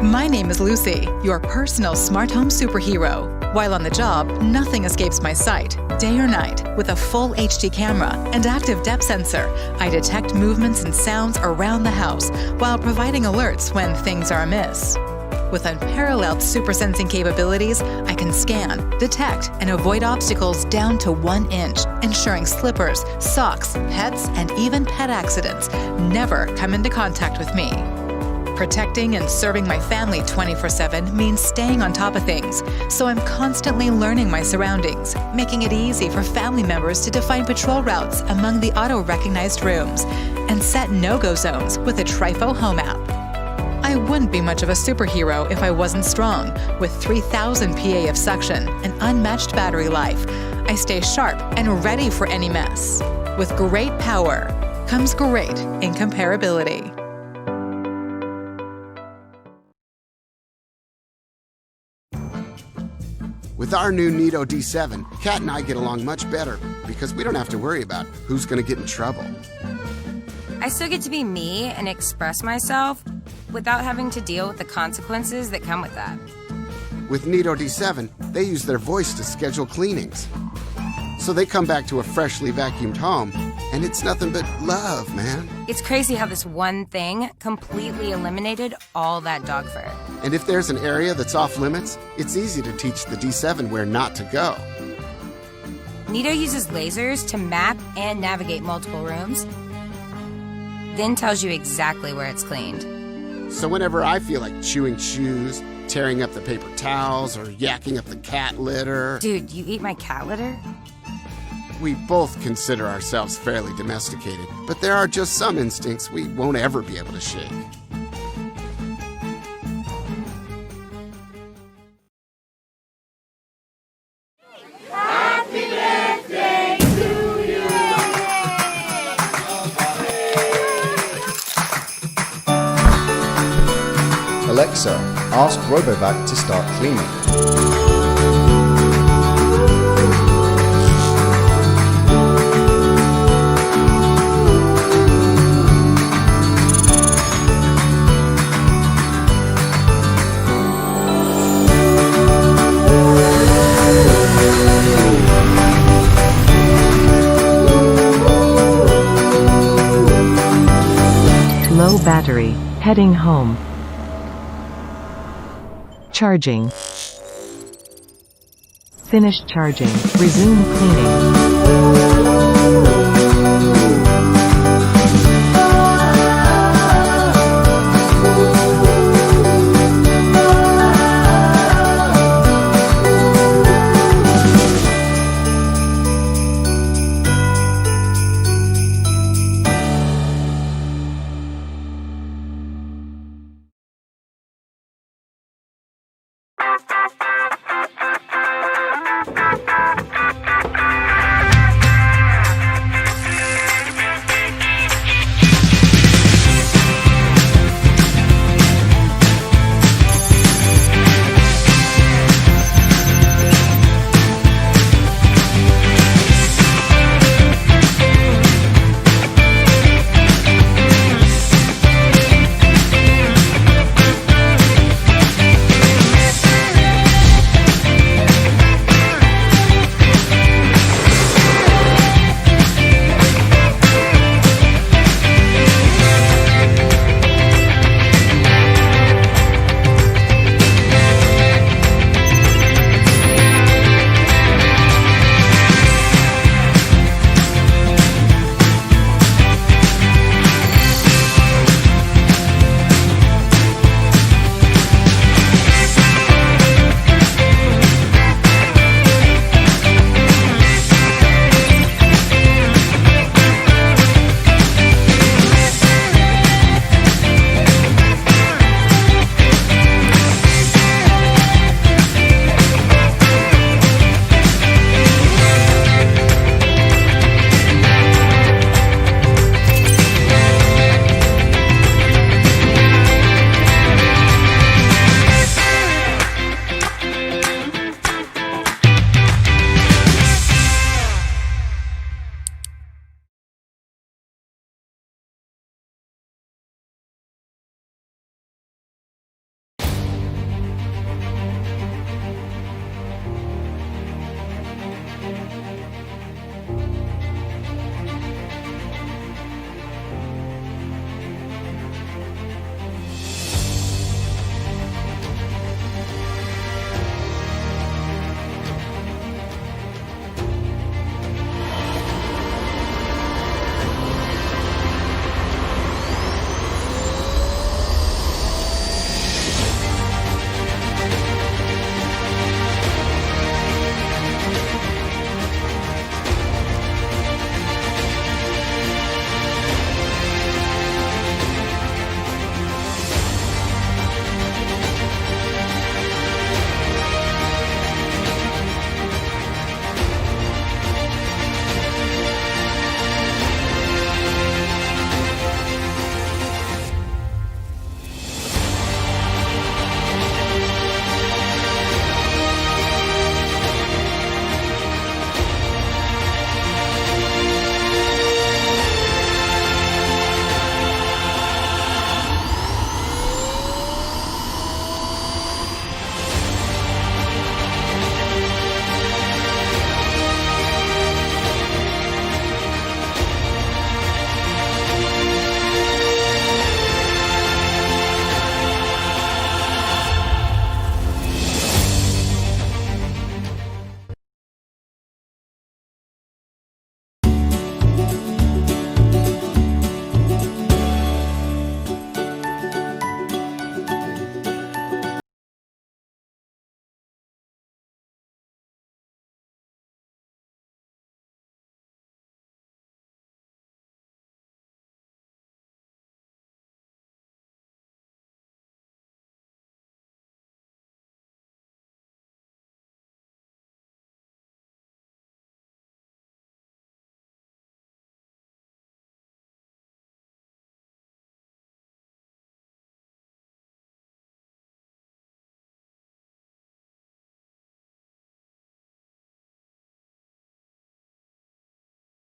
My name is Lucy, your personal smart home superhero. While on the job, nothing escapes my sight, day or night. With a full HD camera and active depth sensor, I detect movements and sounds around the house while providing alerts when things are amiss. With unparalleled super sensing capabilities, I can scan, detect, and avoid obstacles down to 1 inch, ensuring slippers, socks, pets, and even pet accidents never come into contact with me. Protecting and serving my family 24/7 means staying on top of things, so I'm constantly learning my surroundings, making it easy for family members to define patrol routes among the auto-recognized rooms, and set no-go zones with a Trifo Home app. I wouldn't be much of a superhero if I wasn't strong. With 3,000 PA of suction and unmatched battery life, I stay sharp and ready for any mess. With great power comes great incomparability. With our new Neato D7, Kat and I get along much better because we don't have to worry about who's going to get in trouble. I still get to be me and express myself without having to deal with the consequences that come with that. With Neato D7, they use their voice to schedule cleanings. So they come back to a freshly vacuumed home, and it's nothing but love, man. It's crazy how this one thing completely eliminated all that dog fur. And if there's an area that's off limits, it's easy to teach the D7 where not to go. Neato uses lasers to map and navigate multiple rooms, then tells you exactly where it's cleaned. So whenever I feel like chewing shoes, tearing up the paper towels, or yakking up the cat litter... Dude, you eat my cat litter? We both consider ourselves fairly domesticated, but there are just some instincts we won't ever be able to shake. Happy birthday to you! Alexa, ask Robovac to start cleaning. Low battery, heading home. Charging. Finished charging, resume cleaning.